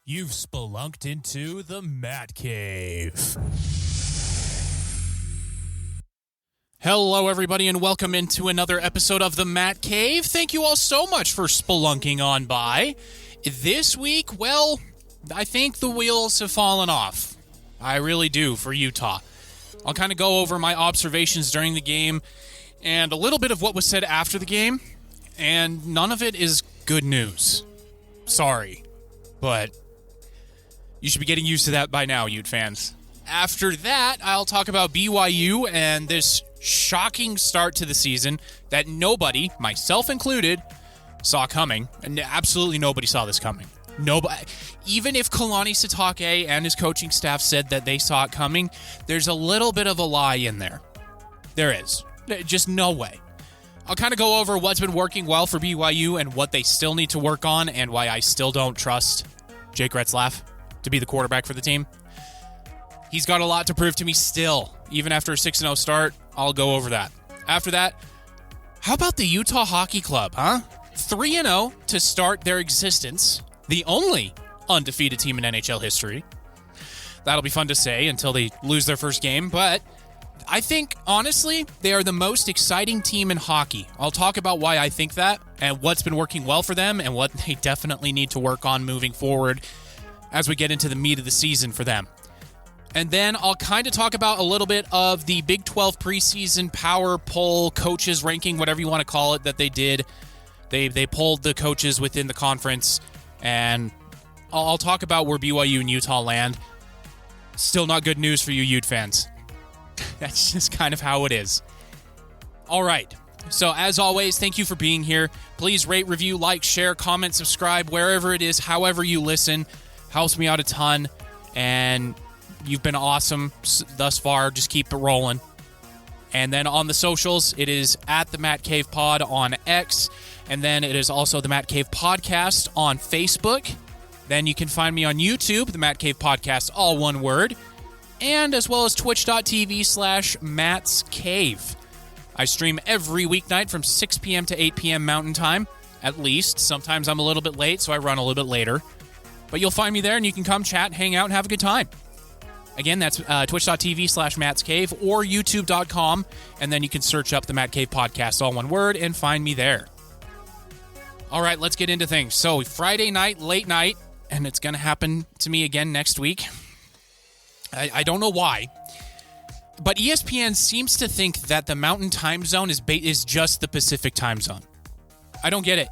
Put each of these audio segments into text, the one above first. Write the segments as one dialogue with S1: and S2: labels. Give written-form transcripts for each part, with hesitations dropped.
S1: You've spelunked into the Matt Cave. Hello, everybody, and welcome into another episode of the Matt Cave. Thank you all so much for spelunking on by. This week, well, I think the wheels have fallen off. I really do for Utah. I'll kind of go over my observations during the game and a little bit of what was said after the game, and none of it is good news. Sorry, but you should be getting used to that by now, Ute fans. After that, I'll talk about BYU and this shocking start to the season that nobody, myself included, saw coming. And absolutely nobody saw this coming. Nobody. Even if Kalani Sitake and his coaching staff said that they saw it coming, there's a little bit of a lie in there. There is. Just no way. I'll kind of go over what's been working well for BYU and what they still need to work on and why I still don't trust Jake Retzlaff to be the quarterback for the team. He's got a lot to prove to me still. Even after a 6-0 start, I'll go over that. After that, how about the Utah Hockey Club, huh? 3-0 to start their existence. The only undefeated team in NHL history. That'll be fun to say until they lose their first game, but I think, honestly, they are the most exciting team in hockey. I'll talk about why I think that and what's been working well for them and what they definitely need to work on moving forward as we get into the meat of the season for them. And then I'll kind of talk about a little bit of the Big 12 preseason power poll coaches ranking, whatever you want to call it, that they did. They polled the coaches within the conference, and I'll talk about where BYU and Utah land. Still not good news for you Ute fans. That's just kind of how it is. All right. So as always, thank you for being here. Please rate, review, like, share, comment, subscribe, wherever it is, however you listen. Helps me out a ton, and you've been awesome thus far. Just keep it rolling. And then on the socials, it is at the Matt Cave Pod on X, and then it is also the Matt Cave Podcast on Facebook. Then you can find me on YouTube, the Matt Cave Podcast, all one word, and as well as twitch.tv/Matt's Cave. I stream every weeknight from 6 p.m. to 8 p.m. Mountain Time, at least. Sometimes I'm a little bit late, so I run a little bit later. But you'll find me there, and you can come chat, hang out, and have a good time. Again, that's twitch.tv/Matt's Cave or youtube.com, and then you can search up the Matt Cave Podcast, all one word, and find me there. All right, let's get into things. So, Friday night, late night, and it's going to happen to me again next week. I don't know why, but ESPN seems to think that the Mountain Time Zone is just the Pacific Time Zone. I don't get it.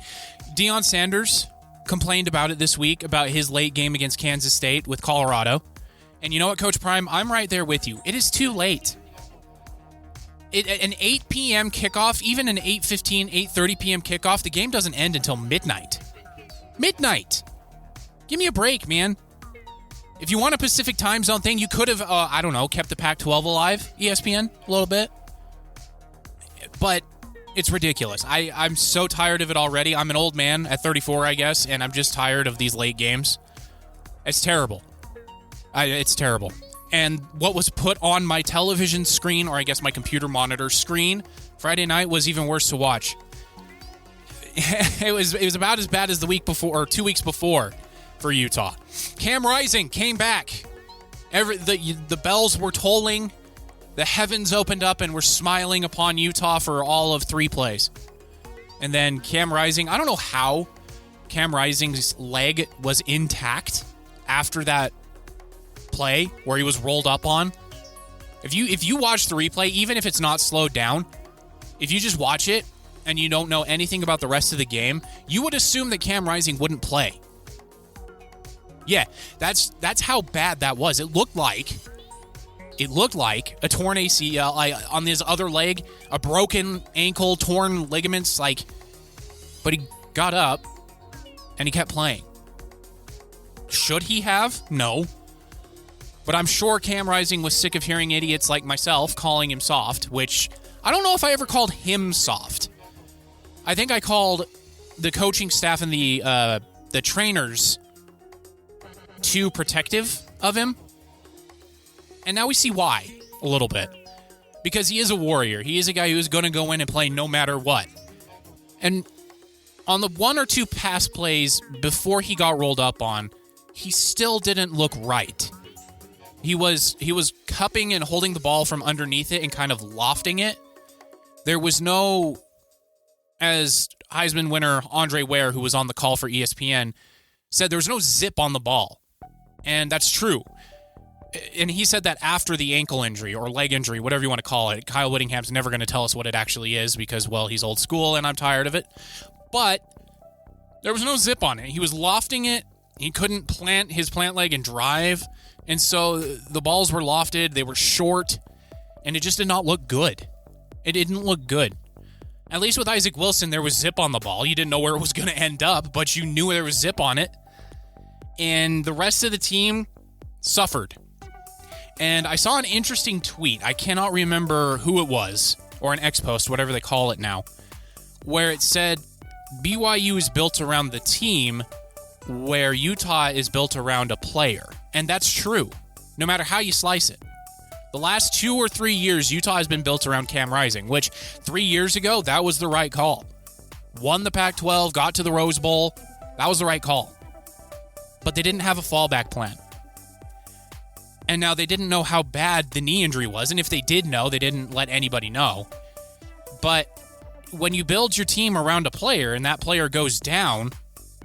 S1: Deion Sanders complained about it this week, about his late game against Kansas State with Colorado. And you know what, Coach Prime? I'm right there with you. It is too late. An 8 p.m. kickoff, even an 8:15, 8:30 p.m. kickoff, the game doesn't end until midnight. Midnight! Give me a break, man. If you want a Pacific Time Zone thing, you could have, kept the Pac-12 alive, ESPN, a little bit. But it's ridiculous. I'm so tired of it already. I'm an old man at 34, I guess, and I'm just tired of these late games. It's terrible. It's terrible. And what was put on my television screen, or I guess my computer monitor screen, Friday night was even worse to watch. It was about as bad as the week before, or 2 weeks before, for Utah. Cam Rising came back. The bells were tolling. The heavens opened up and were smiling upon Utah for all of 3 plays. And then Cam Rising, I don't know how Cam Rising's leg was intact after that play where he was rolled up on. If you watch the replay, even if it's not slowed down, if you just watch it and you don't know anything about the rest of the game, you would assume that Cam Rising wouldn't play. Yeah, that's how bad that was. It looked like a torn ACL on his other leg, a broken ankle, torn ligaments, but he got up and he kept playing. Should he have? No. But I'm sure Cam Rising was sick of hearing idiots like myself calling him soft, which I don't know if I ever called him soft. I think I called the coaching staff and the trainers too protective of him. And now we see why a little bit. Because he is a warrior. He is a guy who is going to go in and play no matter what. And on the 1 or 2 pass plays before he got rolled up on, he still didn't look right. He was cupping and holding the ball from underneath it and kind of lofting it. There was no, as Heisman winner Andre Ware, who was on the call for ESPN, said there was no zip on the ball. And that's true. And he said that after the ankle injury or leg injury, whatever you want to call it. Kyle Whittingham's never going to tell us what it actually is because, well, he's old school and I'm tired of it. But there was no zip on it. He was lofting it. He couldn't plant his plant leg and drive. And so the balls were lofted. They were short. And it just did not look good. It didn't look good. At least with Isaac Wilson, there was zip on the ball. You didn't know where it was going to end up, but you knew there was zip on it. And the rest of the team suffered. And I saw an interesting tweet. I cannot remember who it was, or an X-post, whatever they call it now, where it said BYU is built around the team where Utah is built around a player. And that's true, no matter how you slice it. The last 2 or 3 years, Utah has been built around Cam Rising, which 3 years ago, that was the right call. Won the Pac-12, got to the Rose Bowl. That was the right call. But they didn't have a fallback plan. And now they didn't know how bad the knee injury was. And if they did know, they didn't let anybody know. But when you build your team around a player and that player goes down,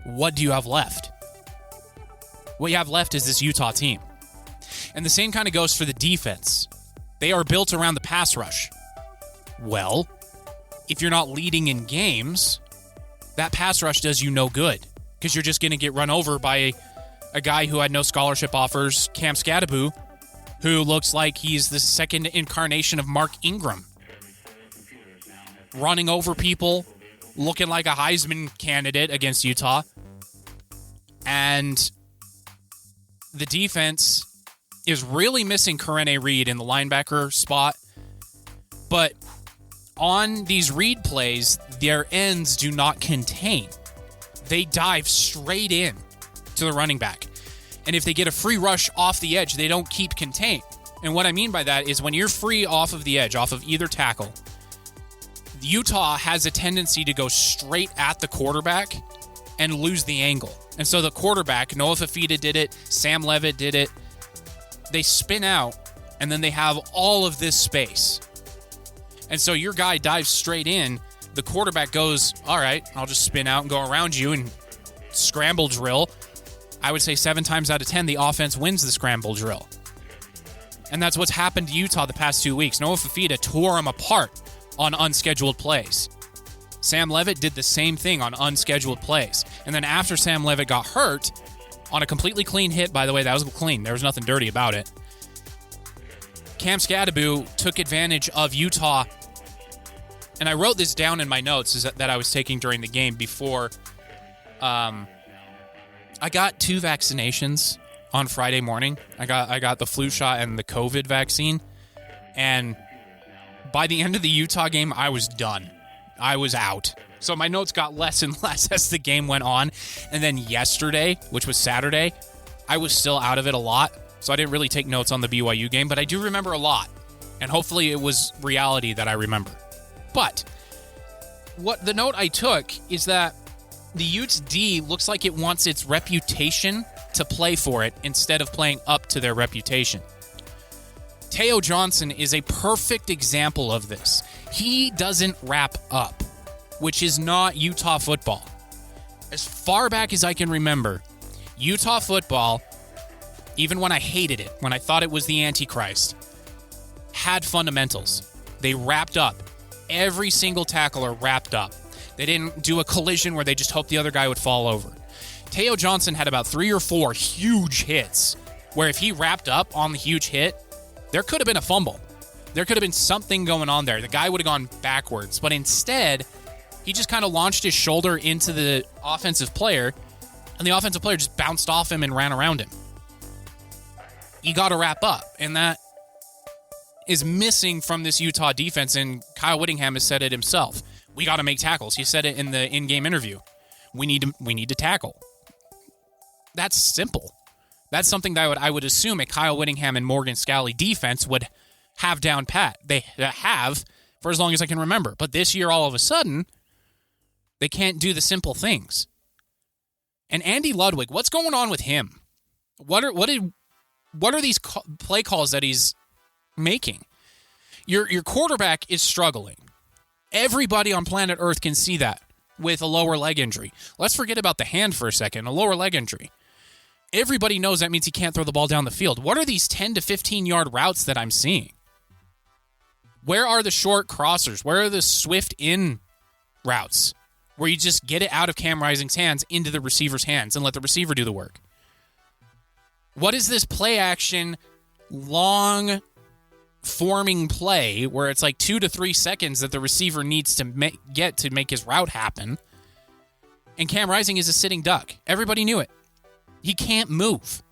S1: what do you have left? What you have left is this Utah team. And the same kind of goes for the defense. They are built around the pass rush. Well, if you're not leading in games, that pass rush does you no good because you're just going to get run over by a guy who had no scholarship offers, Cam Scadaboo, who looks like he's the second incarnation of Mark Ingram. Running over people, looking like a Heisman candidate against Utah. And the defense is really missing Karene Reed in the linebacker spot. But on these read plays, their ends do not contain. They dive straight in to the running back. And if they get a free rush off the edge, they don't keep contained. And what I mean by that is when you're free off of the edge, off of either tackle, Utah has a tendency to go straight at the quarterback and lose the angle. And so the quarterback, Noah Fafita did it, Sam Levitt did it, they spin out, and then they have all of this space. And so your guy dives straight in, the quarterback goes, all right, I'll just spin out and go around you and scramble drill. I would say 7 times out of 10, the offense wins the scramble drill. And that's what's happened to Utah the past 2 weeks. Noah Fafita tore them apart on unscheduled plays. Sam Levitt did the same thing on unscheduled plays. And then after Sam Levitt got hurt, on a completely clean hit, by the way, that was clean. There was nothing dirty about it. Cam Scadaboo took advantage of Utah. And I wrote this down in my notes that I was taking during the game before. I got 2 vaccinations on Friday morning. I got the flu shot and the COVID vaccine. And by the end of the Utah game, I was done. I was out. So my notes got less and less as the game went on. And then yesterday, which was Saturday, I was still out of it a lot. So I didn't really take notes on the BYU game, but I do remember a lot. And hopefully it was reality that I remember. But what the note I took is that the Utes D looks like it wants its reputation to play for it instead of playing up to their reputation. Teo Johnson is a perfect example of this. He doesn't wrap up, which is not Utah football. As far back as I can remember, Utah football, even when I hated it, when I thought it was the Antichrist, had fundamentals. They wrapped up. Every single tackler wrapped up. They didn't do a collision where they just hoped the other guy would fall over. Teo Johnson had about 3 or 4 huge hits where if he wrapped up on the huge hit, there could have been a fumble. There could have been something going on there. The guy would have gone backwards. But instead, he just kind of launched his shoulder into the offensive player, and the offensive player just bounced off him and ran around him. You got to wrap up, and that is missing from this Utah defense, and Kyle Whittingham has said it himself. We got to make tackles. He said it in the in-game interview. We need to tackle. That's simple. That's something that I would assume a Kyle Whittingham and Morgan Scalley defense would have down pat. They have for as long as I can remember. But this year, all of a sudden, they can't do the simple things. And Andy Ludwig, what's going on with him? What are these play calls that he's making? Your quarterback is struggling. Everybody on planet Earth can see that with a lower leg injury. Let's forget about the hand for a second, a lower leg injury. Everybody knows that means he can't throw the ball down the field. What are these 10 to 15-yard routes that I'm seeing? Where are the short crossers? Where are the swift in routes where you just get it out of Cam Rising's hands into the receiver's hands and let the receiver do the work? What is this play action, long forming play where it's like 2 to 3 seconds that the receiver needs to get to make his route happen? And Cam Rising is a sitting duck. Everybody knew it. He can't move.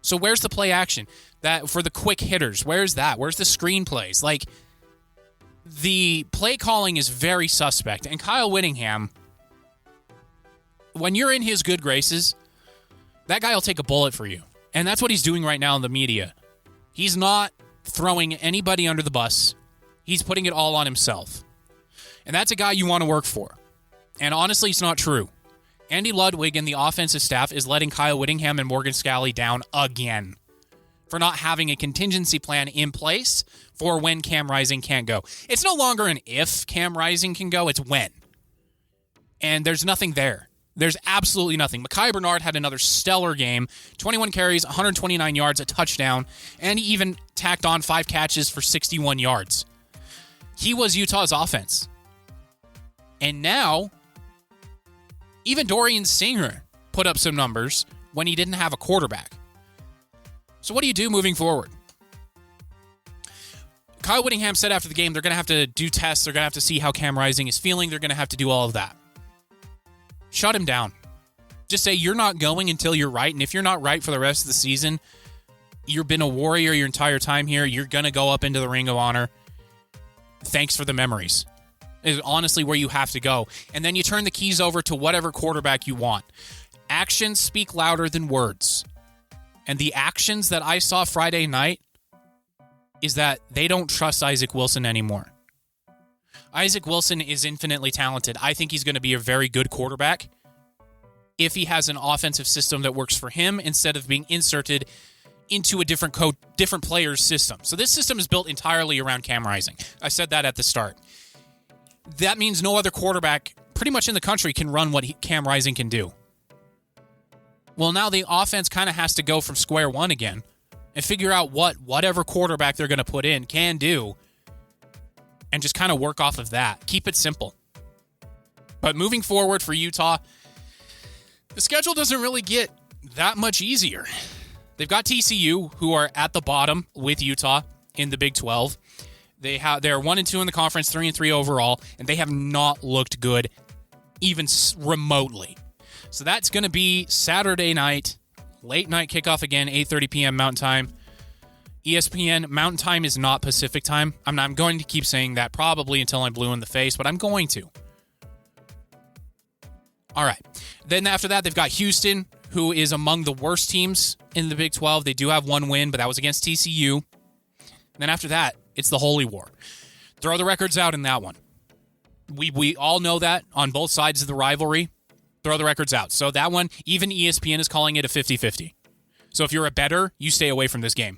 S1: So where's the play action that for the quick hitters? Where's that? Where's the screen plays? Like, the play calling is very suspect. And Kyle Whittingham, when you're in his good graces, that guy will take a bullet for you. And that's what he's doing right now in the media. He's not throwing anybody under the bus. He's putting it all on himself. And that's a guy you want to work for. And honestly, it's not true. Andy Ludwig and the offensive staff is letting Kyle Whittingham and Morgan Scalley down again for not having a contingency plan in place for when Cam Rising can't go. It's no longer an if Cam Rising can go, it's when. And there's nothing there. There's absolutely nothing. Mekhi Bernard had another stellar game. 21 carries, 129 yards, a touchdown, and he even tacked on 5 catches for 61 yards. He was Utah's offense. And now, even Dorian Singer put up some numbers when he didn't have a quarterback. So what do you do moving forward? Kyle Whittingham said after the game they're going to have to do tests. They're going to have to see how Cam Rising is feeling. They're going to have to do all of that. Shut him down. Just say you're not going until you're right. And if you're not right for the rest of the season, you've been a Warrior your entire time here. You're going to go up into the Ring of Honor. Thanks for the memories. Is honestly where you have to go. And then you turn the keys over to whatever quarterback you want. Actions speak louder than words. And the actions that I saw Friday night is that they don't trust Isaac Wilson anymore. Isaac Wilson is infinitely talented. I think he's going to be a very good quarterback if he has an offensive system that works for him instead of being inserted into a different player's system. So this system is built entirely around Cam Rising. I said that at the start. That means no other quarterback pretty much in the country can run what Cam Rising can do. Well, now the offense kind of has to go from square one again and figure out what whatever quarterback they're going to put in can do and just kind of work off of that. Keep it simple. But moving forward for Utah, the schedule doesn't really get that much easier. They've got TCU, who are at the bottom with Utah in the Big 12. They're 1-2 in the conference, 3-3 overall, and they have not looked good even remotely. So that's going to be Saturday night, late night kickoff again, 8:30 p.m. Mountain Time. ESPN Mountain Time is not Pacific Time. I'm going to keep saying that probably until I'm blue in the face, but I'm going to. All right. Then after that, they've got Houston, who is among the worst teams in the Big 12. They do have one win, but that was against TCU. Then after that, it's the Holy War. Throw the records out in that one. We all know that on both sides of the rivalry. Throw the records out. So that one, even ESPN is calling it a 50-50. So if you're a bettor, you stay away from this game.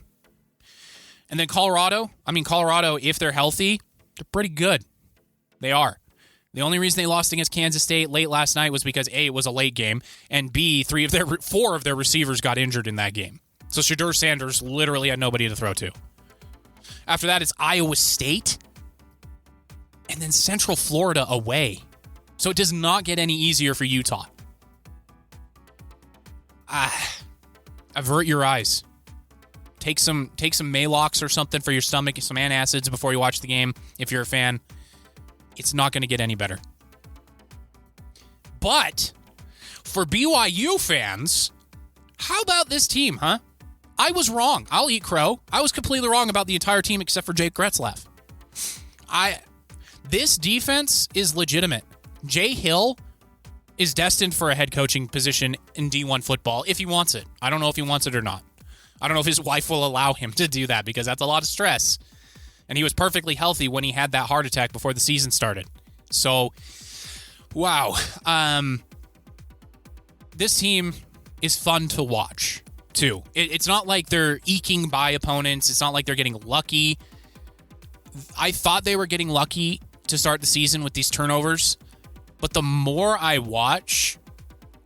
S1: And then Colorado, if they're healthy, they're pretty good. They are. The only reason they lost against Kansas State late last night was because A, it was a late game, and B, 4 of their receivers got injured in that game. So Shedeur Sanders literally had nobody to throw to. After that, it's Iowa State, and then Central Florida away. So it does not get any easier for Utah. Avert your eyes. Take some Maalox or something for your stomach, some antacids before you watch the game if you're a fan. It's not going to get any better. But for BYU fans, how about this team, huh? I was wrong. I'll eat crow. I was completely wrong about the entire team except for Jake Gretzlaff. This defense is legitimate. Jay Hill is destined for a head coaching position in D1 football if he wants it. I don't know if he wants it or not. I don't know if his wife will allow him to do that because that's a lot of stress. And he was perfectly healthy when he had that heart attack before the season started. So, wow. This team is fun to watch. too. It's not like they're eking by opponents. It's not like they're getting lucky. I thought they were getting lucky to start the season with these turnovers, but the more I watch,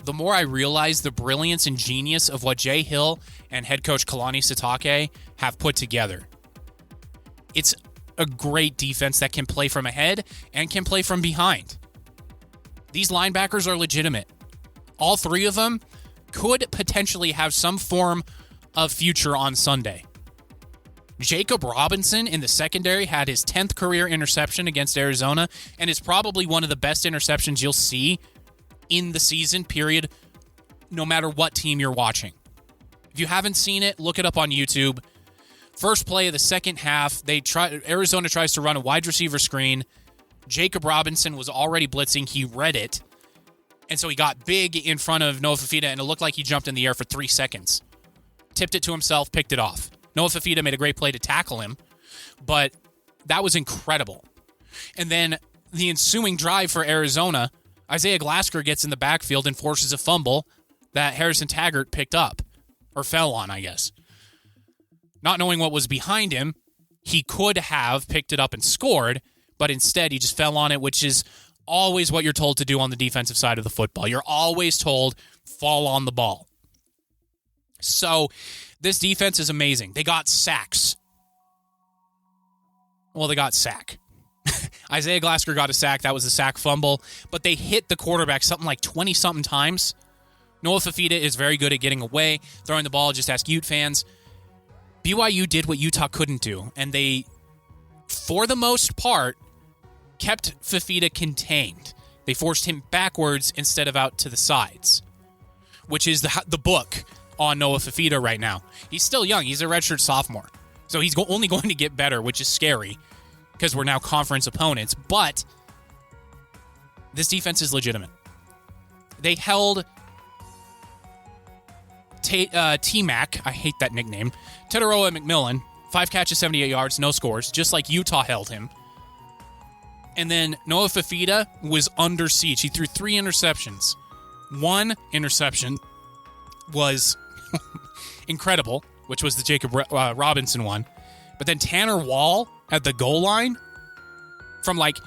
S1: the more I realize the brilliance and genius of what Jay Hill and head coach Kalani Sitake have put together. It's a great defense that can play from ahead and can play from behind. These linebackers are legitimate. All three of them could potentially have some form of future on Sunday. Jacob Robinson in the secondary had his 10th career interception against Arizona and is probably one of the best interceptions you'll see in the season, period, no matter what team you're watching. If you haven't seen it, look it up on YouTube. First play of the second half, Arizona tries to run a wide receiver screen. Jacob Robinson was already blitzing. He read it. And so he got big in front of Noah Fifita, and it looked like he jumped in the air for 3 seconds. Tipped it to himself, picked it off. Noah Fifita made a great play to tackle him, but that was incredible. And then the ensuing drive for Arizona, Isaiah Glasker gets in the backfield and forces a fumble that Harrison Taggart picked up, or fell on, I guess. Not knowing what was behind him, he could have picked it up and scored, but instead he just fell on it, which is always what you're told to do on the defensive side of the football. You're always told, fall on the ball. So this defense is amazing. They got sacks. Well, they got sack. Isaiah Glasker got a sack. That was a sack fumble. But they hit the quarterback something like 20-something times. Noah Fifita is very good at getting away, throwing the ball. Just ask Ute fans. BYU did what Utah couldn't do, and they, for the most part, kept Fifita contained. They forced him backwards instead of out to the sides, which is the book on Noah Fifita right now. He's still young. He's a redshirt sophomore, so he's only going to get better, which is scary because we're now conference opponents, but this defense is legitimate. They held T-Mac, I hate that nickname, Teteroa McMillan, 5 catches, 78 yards, no scores, just like Utah held him. And then Noah Fifita was under siege. He threw 3 interceptions. One interception was incredible, which was the Jacob Robinson one. But then Tanner Wall at the goal line, from like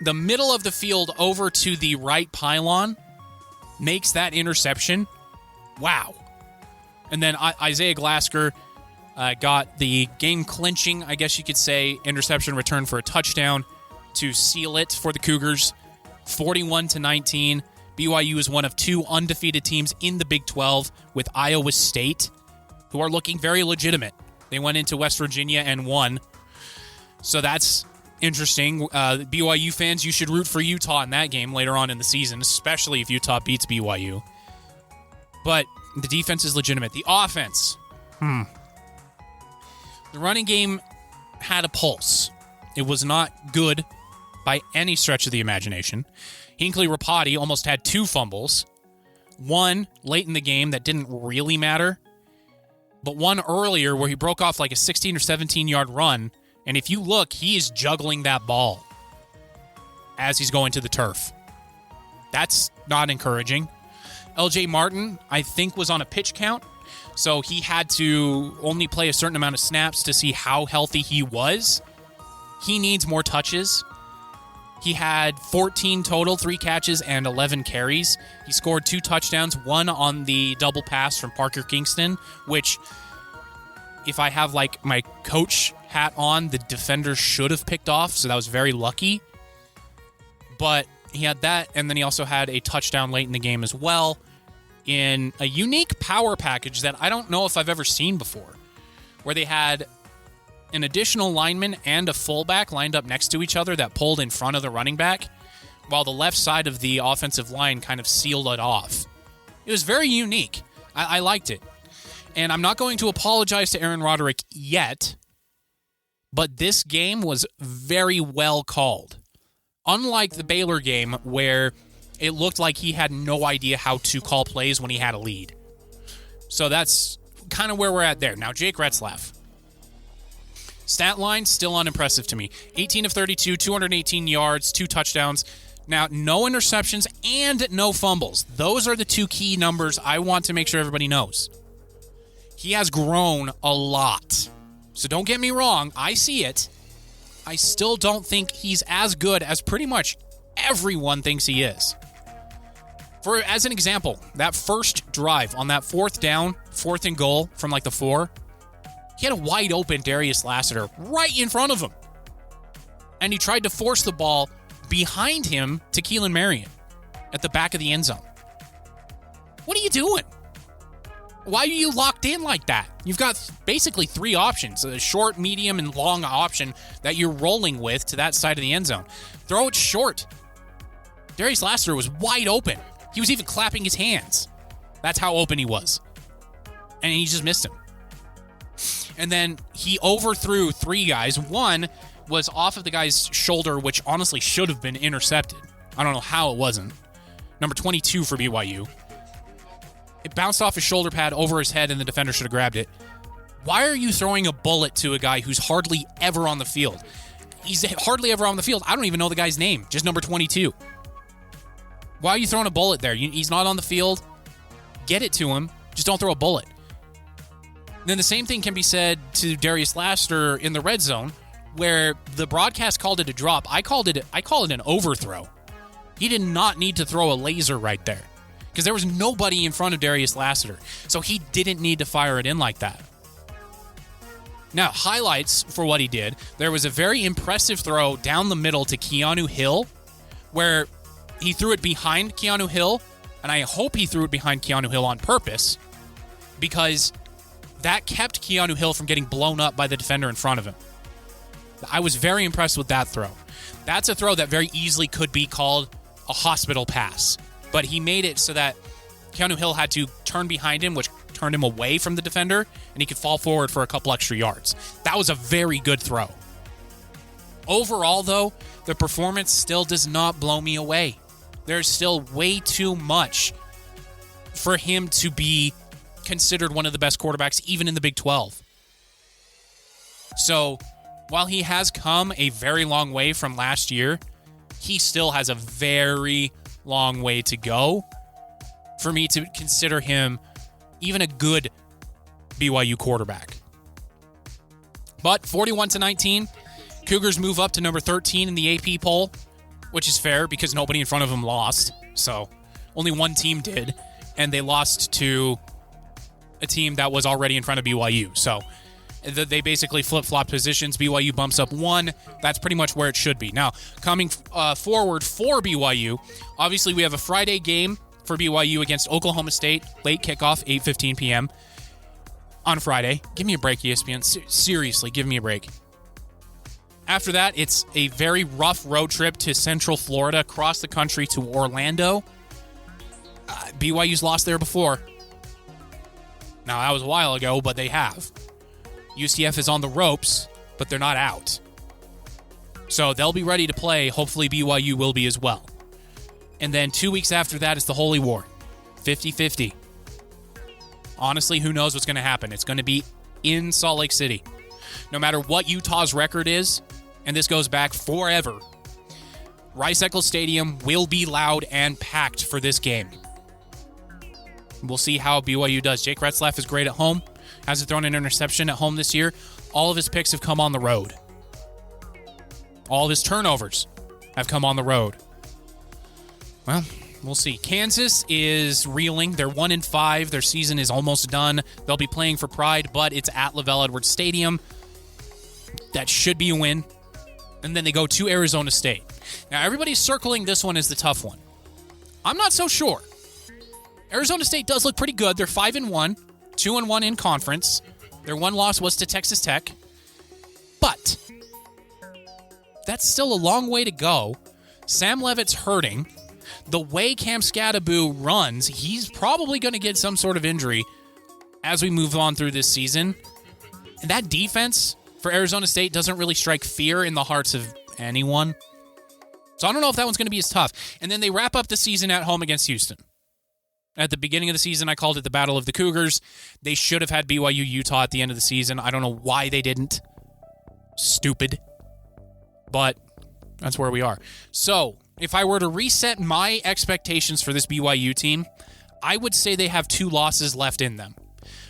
S1: the middle of the field over to the right pylon, makes that interception. Wow. And then Isaiah Glasker got the game-clinching, I guess you could say, interception return for a touchdown to seal it for the Cougars, 41-19. BYU is one of 2 undefeated teams in the Big 12 with Iowa State, who are looking very legitimate. They went into West Virginia and won. So that's interesting. BYU fans, you should root for Utah in that game later on in the season, especially if Utah beats BYU. But the defense is legitimate. The offense, the running game had a pulse. It was not good by any stretch of the imagination. Hinckley Rapati almost had 2 fumbles. One late in the game that didn't really matter, but one earlier where he broke off like a 16 or 17-yard run, and if you look, he is juggling that ball as he's going to the turf. That's not encouraging. LJ Martin, I think, was on a pitch count, so he had to only play a certain amount of snaps to see how healthy he was. He needs more touches. He had 14 total, 3 catches and 11 carries. He scored 2 touchdowns, one on the double pass from Parker Kingston, which, if I have like my coach hat on, the defender should have picked off, so that was very lucky. But he had that, and then he also had a touchdown late in the game as well in a unique power package that I don't know if I've ever seen before, where they had an additional lineman and a fullback lined up next to each other that pulled in front of the running back, while the left side of the offensive line kind of sealed it off. It was very unique. I liked it. And I'm not going to apologize to Aaron Roderick yet, but this game was very well called. Unlike the Baylor game, where it looked like he had no idea how to call plays when he had a lead. So that's kind of where we're at there. Now, Jake Retzlaff. Stat line, still unimpressive to me. 18 of 32, 218 yards, 2 touchdowns. Now, no interceptions and no fumbles. Those are the 2 key numbers I want to make sure everybody knows. He has grown a lot. So don't get me wrong, I see it. I still don't think he's as good as pretty much everyone thinks he is. As an example, that first drive on that 4th down, 4th and goal from like the 4, he had a wide open Darius Lassiter right in front of him. And he tried to force the ball behind him to Keelan Marion at the back of the end zone. What are you doing? Why are you locked in like that? You've got basically 3 options, a short, medium, and long option that you're rolling with to that side of the end zone. Throw it short. Darius Lassiter was wide open. He was even clapping his hands. That's how open he was. And he just missed him. And then he overthrew 3 guys. One was off of the guy's shoulder, which honestly should have been intercepted. I don't know how it wasn't. Number 22 for BYU. It bounced off his shoulder pad over his head, and the defender should have grabbed it. Why are you throwing a bullet to a guy who's hardly ever on the field? He's hardly ever on the field. I don't even know the guy's name, just number 22. Why are you throwing a bullet there? He's not on the field. Get it to him. Just don't throw a bullet. Then the same thing can be said to Darius Lassiter in the red zone, where the broadcast called it a drop. I call it an overthrow. He did not need to throw a laser right there because there was nobody in front of Darius Lassiter, so he didn't need to fire it in like that. Now, highlights for what he did. There was a very impressive throw down the middle to Keanu Hill, where he threw it behind Keanu Hill, and I hope he threw it behind Keanu Hill on purpose, because that kept Keanu Hill from getting blown up by the defender in front of him. I was very impressed with that throw. That's a throw that very easily could be called a hospital pass, but he made it so that Keanu Hill had to turn behind him, which turned him away from the defender, and he could fall forward for a couple extra yards. That was a very good throw. Overall, though, the performance still does not blow me away. There's still way too much for him to be considered one of the best quarterbacks, even in the Big 12. So, while he has come a very long way from last year, he still has a very long way to go for me to consider him even a good BYU quarterback. But 41-19, Cougars move up to number 13 in the AP poll, which is fair because nobody in front of them lost. So only one team did, and they lost to a team that was already in front of BYU. So they basically flip-flop positions. BYU bumps up 1. That's pretty much where it should be. Now, coming forward for BYU, obviously we have a Friday game for BYU against Oklahoma State. Late kickoff, 8:15 p.m. on Friday. Give me a break, ESPN. Seriously, give me a break. After that, it's a very rough road trip to Central Florida, across the country to Orlando. BYU's lost there before. Now, that was a while ago, but they have. UCF is on the ropes, but they're not out. So they'll be ready to play. Hopefully BYU will be as well. And then 2 weeks after that is the Holy War. 50-50. Honestly, who knows what's going to happen? It's going to be in Salt Lake City. No matter what Utah's record is, and this goes back forever, Rice-Eccles Stadium will be loud and packed for this game. We'll see how BYU does. Jake Retzlaff is great at home. Hasn't thrown an interception at home this year. All of his picks have come on the road. All of his turnovers have come on the road. Well, we'll see. Kansas is reeling. They're 1-5. Their season is almost done. They'll be playing for pride, but it's at LaVell Edwards Stadium. That should be a win. And then they go to Arizona State. Now, everybody's circling this one as the tough one. I'm not so sure. Arizona State does look pretty good. They're 5-1, 2-1 in conference. Their one loss was to Texas Tech. But that's still a long way to go. Sam Leavitt's hurting. The way Cam Scadaboo runs, he's probably going to get some sort of injury as we move on through this season. And that defense for Arizona State doesn't really strike fear in the hearts of anyone. So I don't know if that one's going to be as tough. And then they wrap up the season at home against Houston. At the beginning of the season, I called it the Battle of the Cougars. They should have had BYU Utah at the end of the season. I don't know why they didn't. Stupid. But that's where we are. So, if I were to reset my expectations for this BYU team, I would say they have 2 losses left in them.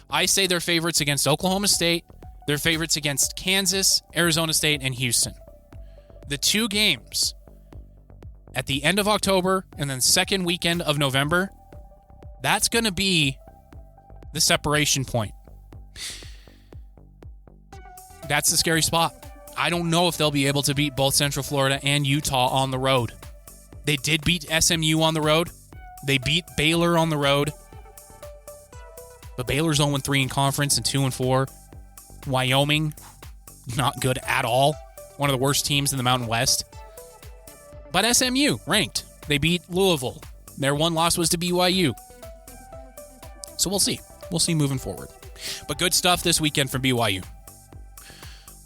S1: I say they're favorites against Oklahoma State. They're favorites against Kansas, Arizona State, and Houston. The two games at the end of October and then second weekend of November, that's going to be the separation point. That's the scary spot. I don't know if they'll be able to beat both Central Florida and Utah on the road. They did beat SMU on the road. They beat Baylor on the road. But Baylor's 0-3 in conference and 2-4. Wyoming, not good at all. One of the worst teams in the Mountain West. But SMU, ranked. They beat Louisville. Their one loss was to BYU. So we'll see. We'll see moving forward. But good stuff this weekend from BYU.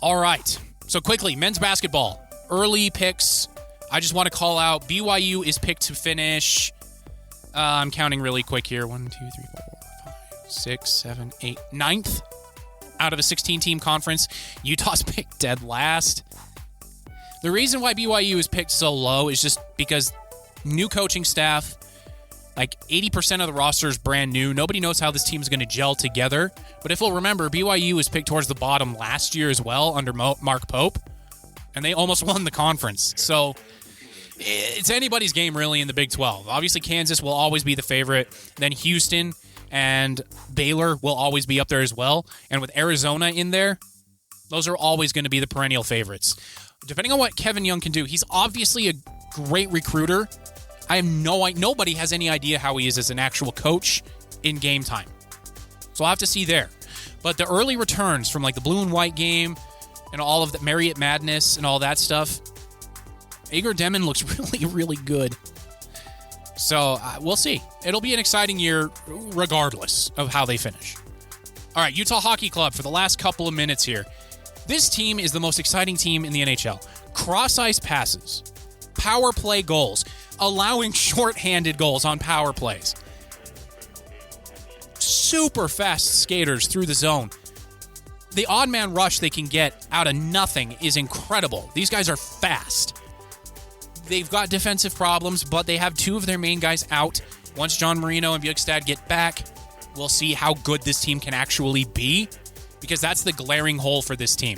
S1: All right. So quickly, men's basketball. Early picks. I just want to call out BYU is picked to finish. I'm counting really quick here. 1, 2, 3, 4, 5, 6, 7, 8, 9th out of a 16-team conference. Utah's picked dead last. The reason why BYU is picked so low is just because new coaching staff, like 80% of the roster is brand new. Nobody knows how this team is going to gel together. But if we'll remember, BYU was picked towards the bottom last year as well under Mark Pope, and they almost won the conference. So it's anybody's game really in the Big 12. Obviously, Kansas will always be the favorite. Then Houston and Baylor will always be up there as well. And with Arizona in there, those are always going to be the perennial favorites. Depending on what Kevin Young can do, he's obviously a great recruiter. Nobody has any idea how he is as an actual coach in game time. So I'll have to see there. But the early returns from like the blue and white game and all of the Marriott Madness and all that stuff, Igor Demin looks really, really good. So we'll see. It'll be an exciting year regardless of how they finish. All right, Utah Hockey Club for the last couple of minutes here. This team is the most exciting team in the NHL. Cross-ice passes, power play goals, allowing shorthanded goals on power plays. Super fast skaters through the zone. The odd man rush they can get out of nothing is incredible. These guys are fast. They've got defensive problems, but they have two of their main guys out. Once John Marino and Bjugstad get back, we'll see how good this team can actually be, because that's the glaring hole for this team.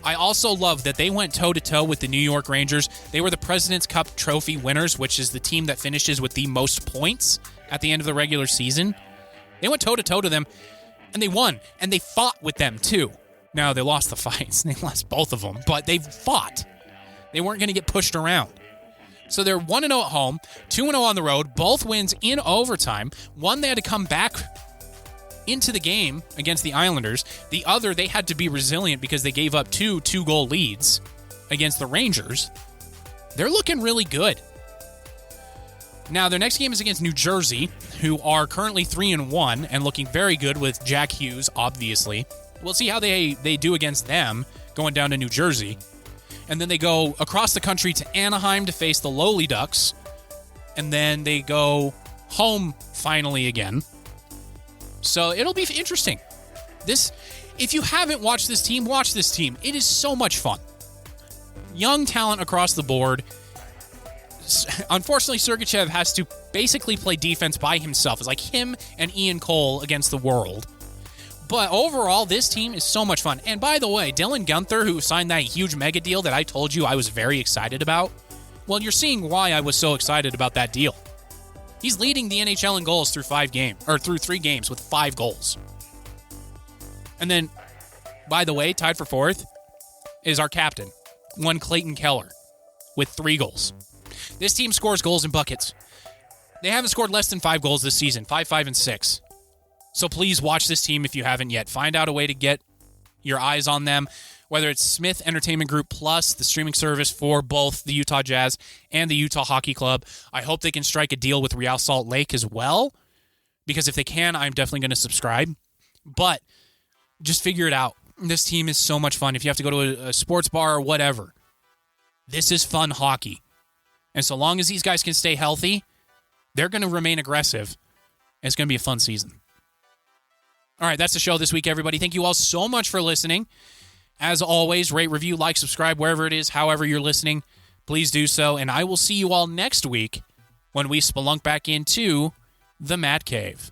S1: I also love that they went toe-to-toe with the New York Rangers. They were the President's Cup trophy winners, which is the team that finishes with the most points at the end of the regular season. They went toe-to-toe to them, and they won, and they fought with them, too. Now, they lost the fights. They lost both of them, but they fought. They weren't going to get pushed around. So they're 1-0 at home, 2-0 on the road, both wins in overtime. One, they had to come back into the game against the Islanders. The other, they had to be resilient because they gave up two-goal leads against the Rangers. They're looking really good. Now, their next game is against New Jersey, who are currently 3-1 and looking very good with Jack Hughes, obviously. We'll see how they do against them going down to New Jersey. And then they go across the country to Anaheim to face the Lowly Ducks. And then they go home finally again. So it'll be interesting. If you haven't watched this team, watch this team. It is so much fun. Young talent across the board. Unfortunately, Sergachev has to basically play defense by himself. It's like him and Ian Cole against the world. But overall, this team is so much fun. And by the way, Dylan Guenther, who signed that huge mega deal that I told you I was very excited about, well, you're seeing why I was so excited about that deal. He's leading the NHL in goals through 3 games with 5 goals. And then, by the way, tied for 4th is our captain, one Clayton Keller, with 3 goals. This team scores goals in buckets. They haven't scored less than 5 goals this season, 5, 5, and 6. So please watch this team if you haven't yet. Find out a way to get your eyes on them, whether it's Smith Entertainment Group Plus, the streaming service for both the Utah Jazz and the Utah Hockey Club. I hope they can strike a deal with Real Salt Lake as well, because if they can, I'm definitely going to subscribe. But just figure it out. This team is so much fun. If you have to go to a sports bar or whatever, this is fun hockey. And so long as these guys can stay healthy, they're going to remain aggressive. And it's going to be a fun season. All right, that's the show this week, everybody. Thank you all so much for listening. As always, rate, review, like, subscribe, wherever it is, however you're listening. Please do so. And I will see you all next week when we spelunk back into the Mad Cave.